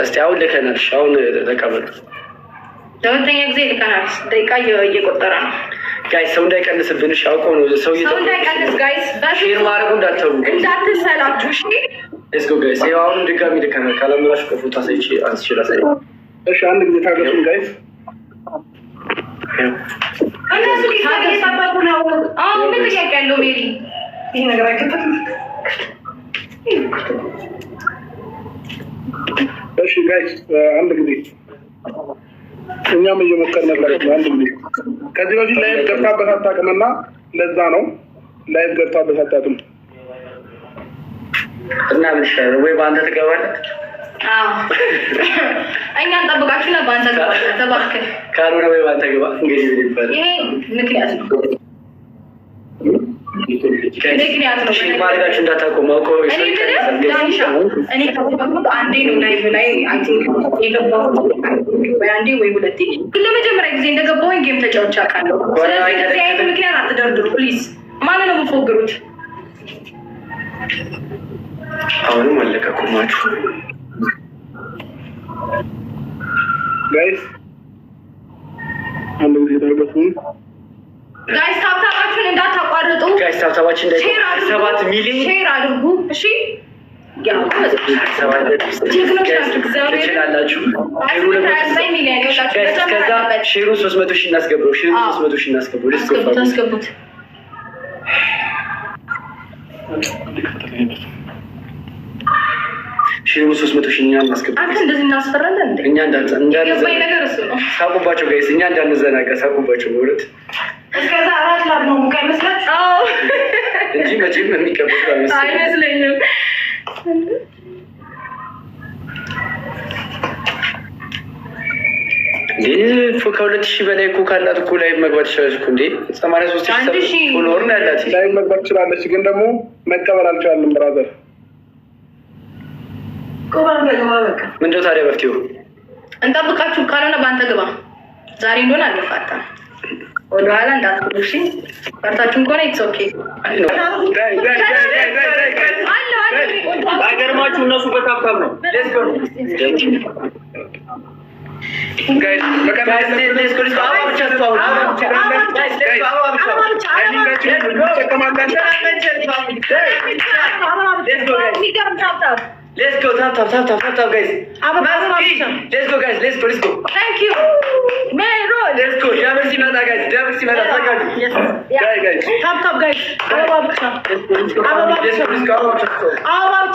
እስቲ አሁን ልከናል። አሁን ተቀበሉ። ለሁለተኛ ጊዜ ልከናል። ደቂቃ እየቆጠረ ነው ጋይስ። ሰው እንዳይቀንስብን እሺ። አውቀው ነው ሰው እንዳይቀንስ ጋይስ። ሼር ማድረጉ እንዳትተው እንዳትሰላችሁ እሺ። ሌትስ ጎ ጋይስ። ይኸው አሁን ድጋሚ ልከናል። ካላመራችሁ ከፎቶ አስችላሳይ። እሺ አንድ ጊዜ ታገሱን ጋይስ። እነሱ እየጠበቁ ነው። ምን ጥያቄ ያለው ሜሪ? ይሄ ነገር አይከተልም። እሺ ጋይስ አንድ ጊዜ እኛም እየሞከርን ነበር። አንድ ጊዜ ከዚህ በፊት ላይቭ ገብታበት አታውቅምና ለዛ ነው ላይቭ ገብታበት አታውቅም እና ምን ይሻላል? ወይ በአንተ ትገባለህ? እኛ እንጠብቃችሁና በአንተ ገባለህ። ተባክህ ካልሆነ ወይ በአንተ ገባ። እንግዲህ ምን ይባላል? ይሄ ምክንያት ነው። ማድረጋችሁ እንዳታቆሙ አውቀው። እኔ ከዚህ በፊት አንዴ ነው ላይቭ ላይ አይ ቲንክ የገባሁት ወይ አንዴ ወይ ሁለቴ። ግን ለመጀመሪያ ጊዜ እንደገባሁኝ ጌም ተጫውቼ አውቃለሁ። ስለዚህ ከዚህ አይነት ምክንያት አትደርድሩ ፕሊዝ። ማንን ነው የምትፎግሩት? አሁንም አለቀቁማችሁ ጋይስ። አንድ ጊዜ ታገሱን ጋይስ። ታብታባችሁን እንዳታቋርጡ ጋይስ። ታብታባችን እንደ 7 ሚሊዮን ሼር አድርጉ እሺ። ያው ጀግኖች ናችሁ። እግዚአብሔር ትችላላችሁ። ከዛ ሼሩ 300,000 እናስገባው። ሼሩ 300,000 እናስገባው። ታስገቡት። ሼሩ 300,000 እኛ እናስገባው። አንተ እንደዚህ እናስፈራለን እንዴ? እኛ የገባኝ ነገር እሱ ነው። ሳቁባቸው ጋይስ። እኛ እንዳንዘናጋ ሳቁባቸው በእውነት እስከዛ አራት ላብ ነው ሙቃ ይመስላችሁ? አዎ እንጂ መቼም የሚቀበሉ አይመስለኝም። ከ2,000 በላይ እኮ ካላት እኮ ላይ መግባት ይችላለች እኮ እንዴ። 83,000 ፎሎወር ነው ያላት። ላይ መግባት ትችላለች፣ ግን ደግሞ መቀበል አልቻልንም። ብራዘር ምንድነው ታዲያ መፍትሄው? እንጠብቃችሁ። ካልሆነ በአንተ ግባ። ዛሬ እንደሆነ አልፋታም። ወደኋላ እንዳትሉ እሺ። ፈርታችሁም ከሆነ ኢትስ ኦኬ። አይገርማችሁ እነሱ በታብታብ ነው። Let's go, tap, guys. Let's go, guys. Let's go. Thank you. Mero. Let's go. Double simata, guys. Double simata. Yes. guys. Tap, guys.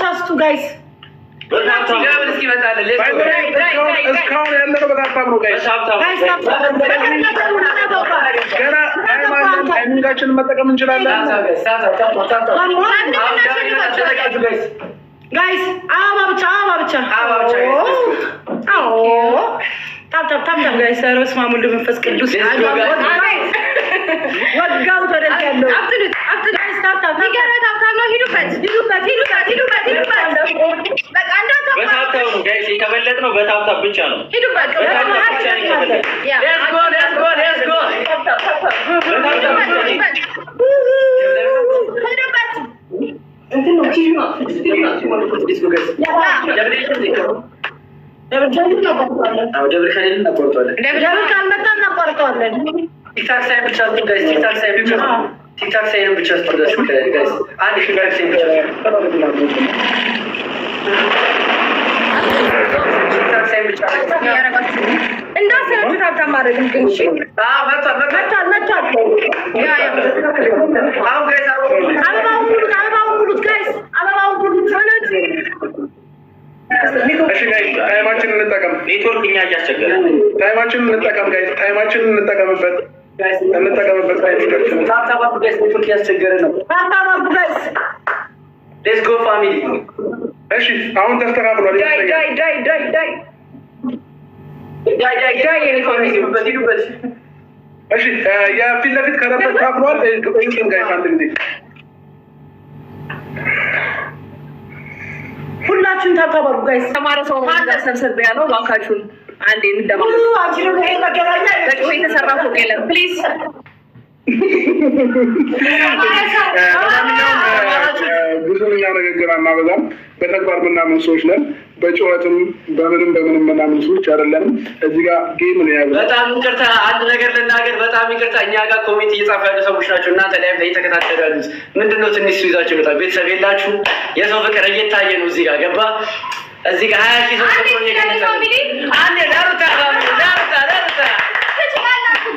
Just guys. Double simata. Let's go. Let's go. ታይሚንጋችንን መጠቀም እንችላለን። ጋይስ አበባ ብቻ ታፕ ጋይስ። ሮስ ማሙል መንፈስ ቅዱስ ወጋው ተደስ ያለው አፍጥሉት ጋይስ። ታፕ ነው። ሂዱበት። በቃ እንዳታው በታፕታው ነው ጋይስ። የተበለጥነው በታፕታው ብቻ ነው። ሂዱበት። Let's go. ቲክታክ ሳይን ብቻ ጋይስ። ቲክታክ ሳይን ብቻ ቲክታክ ሳይን ብቻ ጋይስ። አንድ ቲክታክ ሳይን ብቻ ቲክታክ ሳይን ብቻ እንዳሰሩት ታብታ ማድረግ ግን እሺ። መጥቷል። አሁን ጋይስ አበባውን ሙሉት ጋይስ። እሺ ጋይስ ታይማችንን እንጠቀም። ኔትወርክ እኛ እያስቸገረ ታይማችንን እንጠቀም ጋይስ። ታይማችንን እንጠቀምበት። ታፕታፕ ጋይስ። ኔትወርክ እያስቸገረ ነው። ታፕታፕ ጋይስ። ሌትስ ጎ ፋሚሊ። እሺ አሁን ተስተካክሏል። ዳይ የኔ ፋሚሊ ሂዱበት። እሺ የፊት ለፊት ከረበት ተስተካክሏል። እዩትን ጋይስ አንድ ጊዜ ሁላችሁም ታብታባሩ ጋይስ። ተማረ ሰው ሰብሰብ ያለው ባካችሁን አንዴ እንደማለት የተሰራ ፎቅ የለም ፕሊዝ ብዙኛ ንግግር አናበዛም። በተግባር ምናምን ሰዎች ነን። በጩኸትም በምንም ምናምን ሰዎች አይደለንም። እዚህ ጋር ጌም ነው ያለው። በጣም ይቅርታ፣ አንድ ነገር ልናገር። በጣም ይቅርታ። እኛ ጋር ኮሚቴ እየጻፉ ያሉ ሰዎች ናቸው። እናንተ ላይ እየተከታተሉ ያሉት ምንድን ነው? ትንሽ ይዛችሁ ይመጣል። ቤተሰብ የላችሁ። የሰው ፍቅር እየታየ ነው። እዚህ ጋር ገባ። እዚህ ጋር 20 ሺህ ሰው ቁጥሩ እየገለጸ አንዴ ዳሩታ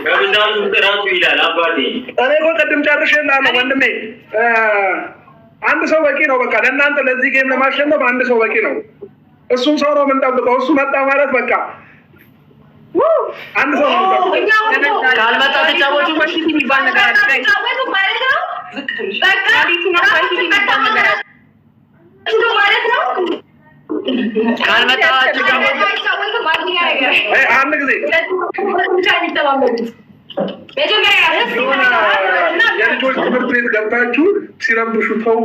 በብዛቱ ጥራቱ ይላል አባቴ። እኔ እኮ ቅድም ጨርሼልሃለሁ ወንድሜ። አንድ ሰው በቂ ነው። በቃ ለእናንተ ለዚህ ጌም ለማሸነፍ አንድ ሰው በቂ ነው። እሱም ሰው ነው የምንጠብቀው። እሱ መጣ ማለት በቃ አንድ ሰው ነው የምንጠብቀው። ካልመጣ ተጫወቱ የሚባል ነገር አለ። ካልመጣ አንድ ጊዜ የልጆች ትምህርት ቤት ገብታችሁ ሲረብሹ ተው።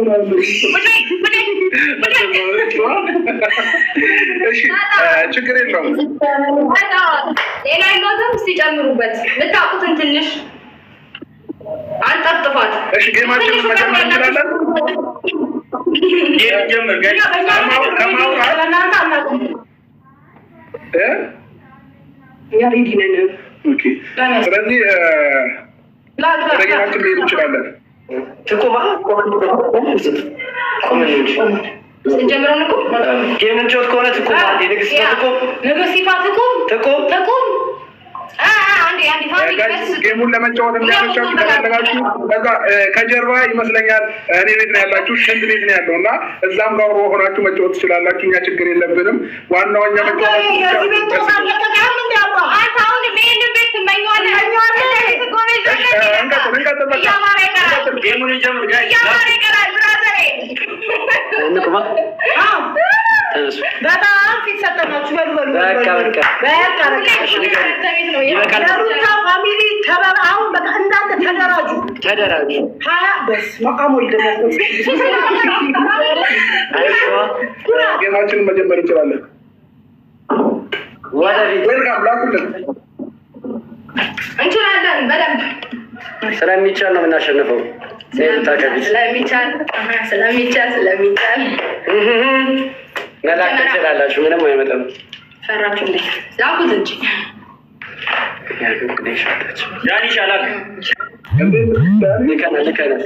እሺ ችግር የለውም። ሌላ ይኖትም ሲጨምሩበት ልታውቁትን ትንሽ አንጠፍጥፋት። እሺ ጌማችንን መጀመር እንችላለን። ስለዚህ ወደ ጌማችን ሊሄድ እንችላለን። ስንጀምረው ጌምን ጮት ከሆነ ትቁም። አንዴ ንግስት ትቁም። ጌሙን ለመጫወት እንዲያመቻችሁ ከፈለጋችሁ ከጀርባ ይመስለኛል እኔ ቤት ነው ያላችሁ፣ ሽንት ቤት ነው ያለው እና እዛም ጋር ሆናችሁ መጫወት ትችላላችሁ። እኛ ችግር የለብንም። ዋናው እኛ መጫወት በጣም ፊት ሰጠናችሁ። ፋሚሊ አሁን በቃ እንዳንተ ተደራጁ። ሀያ በስ መቃሞ ጌማችንን መጀመር እንችላለን። ዌልካም ላኩልን እንችላለን። በደንብ ስለሚቻል ነው የምናሸንፈው። ስለሚቻል መላክ ትችላላችሁ። ምንም አይመጣም። ፈራችሁ እንዴ? ላኩት እንጂ ዳኒ ሻላክ ልከናል።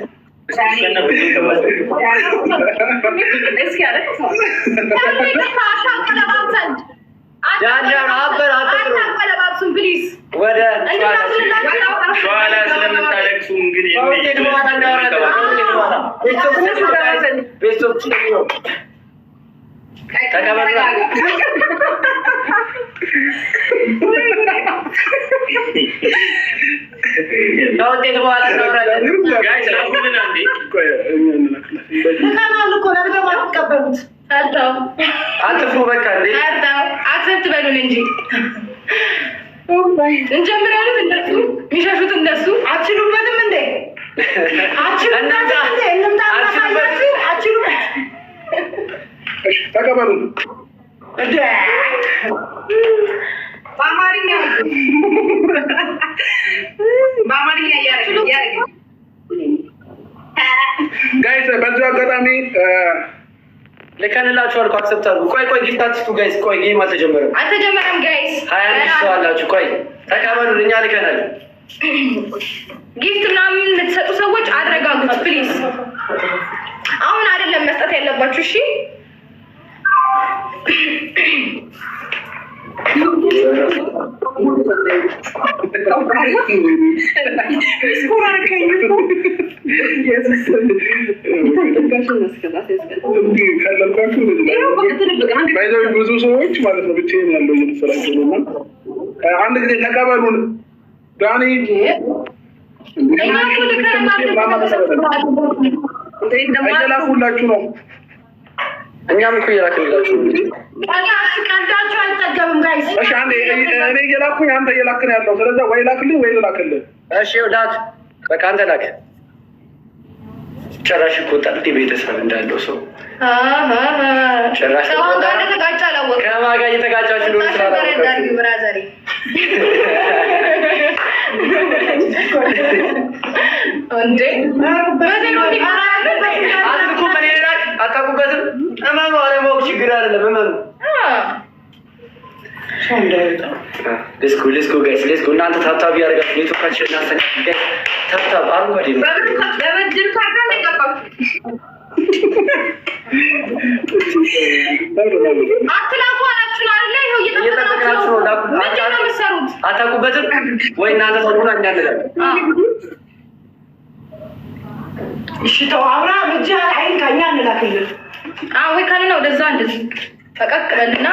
ሸዋላ ስለምታለቅሱ እንግዲህ አትፍሩ። በቃ አክሰፕት በሉን እንጂ እንጀምራለን። እነሱ የሚሸሹት እነሱ አችሉበትም እንዴ? ተቀበሉ። በአማርኛ ጋይስ በዚሁ አጋጣሚ ልከንላችኋል እኮ አክሰፕት አድርጉ። ቆይ ጊፍታችሁ ጋይስ፣ ቆይ ጌም አልተጀመረም ጋይስ። 21 ሰው አላችሁ። ቆይ ተቀበሉን፣ እኛ ልከናል። ጊፍት ምናምን የምትሰጡ ሰዎች አረጋጉት ፕሊዝ። አሁን አይደለም መስጠት ያለባችሁ። እሺ ብዙ ሰዎች ማለት ነው ብቻዬን ያለው እየተሰራቸው ነው። አንድ ጊዜ ተቀበሉን። ዳኒ እየላኩላችሁ ነው። እኛም እኮ እየላክንላችሁ ነው። ቀዳችሁ አልጠገብም ጋይስ። እሺ አንዴ እኔ እየላኩኝ አንተ እየላክን ያለው። ስለዚህ ወይ ላክልኝ ወይ ልላክልህ። እሺ ዳት በቃ አንተ ላክ። ጭራሽ እኮ ጠጥ ቤተሰብ እንዳለው ሰው ጭራሽ ከማን ጋር እየተጋጫችሁ እንደሆነ ስላላወቃችሁ እንዴ በዜሮ አትልኩም። እኔ ላክ አታውቁበትም። እመኑ። አለማወቅ ችግር አይደለም። እመኑ። ሌስኮ ጋይስ ሌስኮ። እናንተ ታብታብ ያደርጋችሁ ኔትወርካችን እናንተ ጋይስ ታብታብ አረንጓዴ ነው። በበድር ካርታ ላይ ገባችሁ። አትላኩ አላችሁ አይደለ? ይኸው እየጠበቅናችሁ ነው። ምንድን ነው የምትሰሩት? አታውቁበትም ወይ እናንተ ሰሙና እኛ እንላለን። እሺ ተው አብርሃም እጅህ አይንካ፣ እኛ እንላክልን። ወይ ካለ ነው ወደዛ እንደዚህ ፈቀቅ በልና